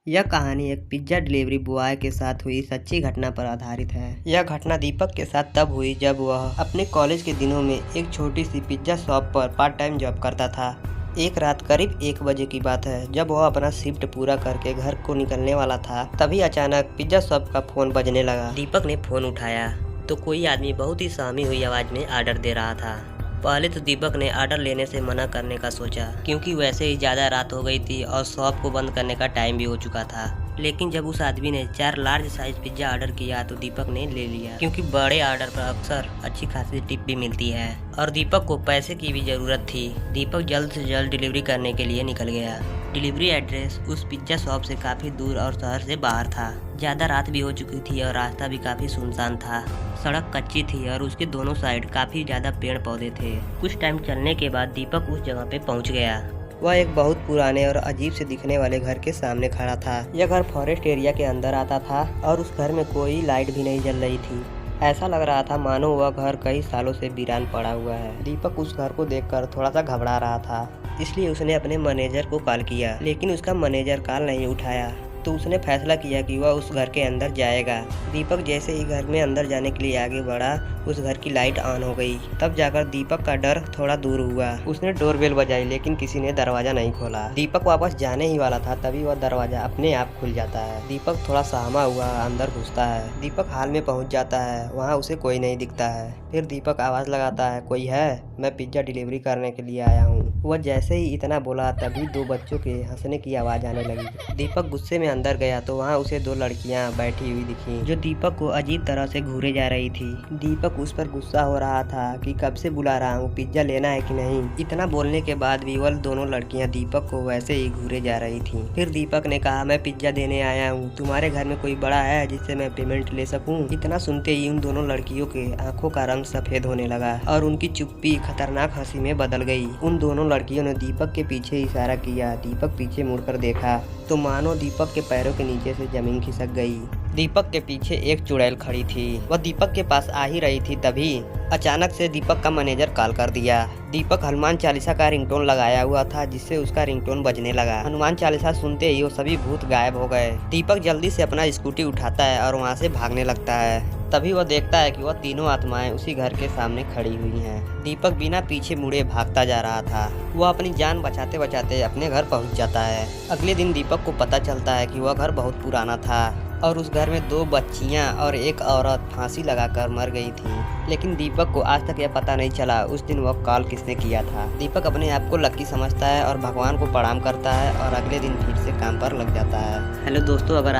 यह कहानी एक पिज्जा डिलीवरी बॉय के साथ हुई सच्ची घटना पर आधारित है। यह घटना दीपक के साथ तब हुई जब वह अपने कॉलेज के दिनों में एक छोटी सी पिज्जा शॉप पर पार्ट टाइम जॉब करता था। एक रात करीब 1 बजे की बात है, जब वह अपना शिफ्ट पूरा करके घर को निकलने वाला था, तभी अचानक पिज्जा शॉप का फोन बजने लगा। दीपक ने फोन उठाया तो कोई आदमी बहुत ही सहमी हुई आवाज में ऑर्डर दे रहा था। पहले तो दीपक ने ऑर्डर लेने से मना करने का सोचा, क्योंकि वैसे ही ज़्यादा रात हो गई थी और शॉप को बंद करने का टाइम भी हो चुका था। लेकिन जब उस आदमी ने 4 लार्ज साइज पिज्जा ऑर्डर किया तो दीपक ने ले लिया, क्योंकि बड़े ऑर्डर पर अक्सर अच्छी खासी टिप भी मिलती है और दीपक को पैसे की भी ज़रूरत थी। दीपक जल्द से जल्द डिलीवरी करने के लिए निकल गया। डिलीवरी एड्रेस उस पिज्जा शॉप से काफ़ी दूर और शहर से बाहर था। ज़्यादा रात भी हो चुकी थी और रास्ता भी काफ़ी सुनसान था। सड़क कच्ची थी और उसके दोनों साइड काफ़ी ज़्यादा पेड़ पौधे थे। कुछ टाइम चलने के बाद दीपक उस जगह पे पहुंच गया। वह एक बहुत पुराने और अजीब से दिखने वाले घर के सामने खड़ा था। यह घर फॉरेस्ट एरिया के अंदर आता था और उस घर में कोई लाइट भी नहीं जल रही थी। ऐसा लग रहा था मानो वह घर कई सालों से वीरान पड़ा हुआ है। दीपक उस घर को देखकर थोड़ा सा घबरा रहा था, इसलिए उसने अपने मैनेजर को कॉल किया, लेकिन उसका मैनेजर कॉल नहीं उठाया। तो उसने फैसला किया कि वह उस घर के अंदर जाएगा। दीपक जैसे ही घर में अंदर जाने के लिए आगे बढ़ा, उस घर की लाइट ऑन हो गई। तब जाकर दीपक का डर थोड़ा दूर हुआ। उसने डोरबेल बजाई, लेकिन किसी ने दरवाजा नहीं खोला। दीपक वापस जाने ही वाला था, तभी वह दरवाजा अपने आप खुल जाता है। दीपक थोड़ा सहमा हुआ अंदर घुसता है। दीपक हाल में पहुंच जाता है, वहाँ उसे कोई नहीं दिखता है। फिर दीपक आवाज़ लगाता है, कोई है? मैं पिज्जा डिलीवरी करने के लिए आया हूँ। वह जैसे ही इतना बोला, तभी 2 बच्चों के हंसने की आवाज़ आने लगी। दीपक गुस्से में अंदर गया तो वहाँ उसे 2 लड़कियाँ बैठी हुई दिखी, जो दीपक को अजीब तरह से घूरे जा रही थी। दीपक उस पर गुस्सा हो रहा था कि कब से बुला रहा हूँ, पिज्जा लेना है कि नहीं। इतना बोलने के बाद भी वह दोनों लड़कियाँ दीपक को वैसे ही घूरे जा रही थी। फिर दीपक ने कहा, मैं पिज्जा देने आया हूँ, तुम्हारे घर में कोई बड़ा है जिससे मैं पेमेंट ले सकूँ? इतना सुनते ही उन दोनों लड़कियों के आंखों का रंग सफेद होने लगा और उनकी चुप्पी खतरनाक हंसी में बदल गई। उन दोनों लड़कियों ने दीपक के पीछे इशारा किया। दीपक पीछे मुड़कर देखा तो मानो दीपक के पैरों के नीचे से जमीन खिसक गई। दीपक के पीछे एक चुड़ैल खड़ी थी। वह दीपक के पास आ ही रही थी, तभी अचानक से दीपक का मैनेजर कॉल कर दिया। दीपक हनुमान चालीसा का रिंगटोन लगाया हुआ था, जिससे उसका रिंगटोन बजने लगा। हनुमान चालीसा सुनते ही वो सभी भूत गायब हो गए। दीपक जल्दी से अपना स्कूटी उठाता है और वहाँ से भागने लगता है। तभी वह देखता है कि वह तीनों आत्माएं उसी घर के सामने खड़ी हुई हैं। दीपक बिना पीछे मुड़े भागता जा रहा था। वह अपनी जान बचाते बचाते अपने घर पहुंच जाता है। अगले दिन दीपक को पता चलता है कि वह घर बहुत पुराना था और उस घर में 2 बच्चियां और एक औरत फांसी लगाकर मर गई थी। लेकिन दीपक को आज तक यह पता नहीं चला उस दिन वह कॉल किसने किया था। दीपक अपने आप को लकी समझता है और भगवान को प्रणाम करता है और अगले दिन फिर से काम पर लग जाता है। हेलो दोस्तों, अगर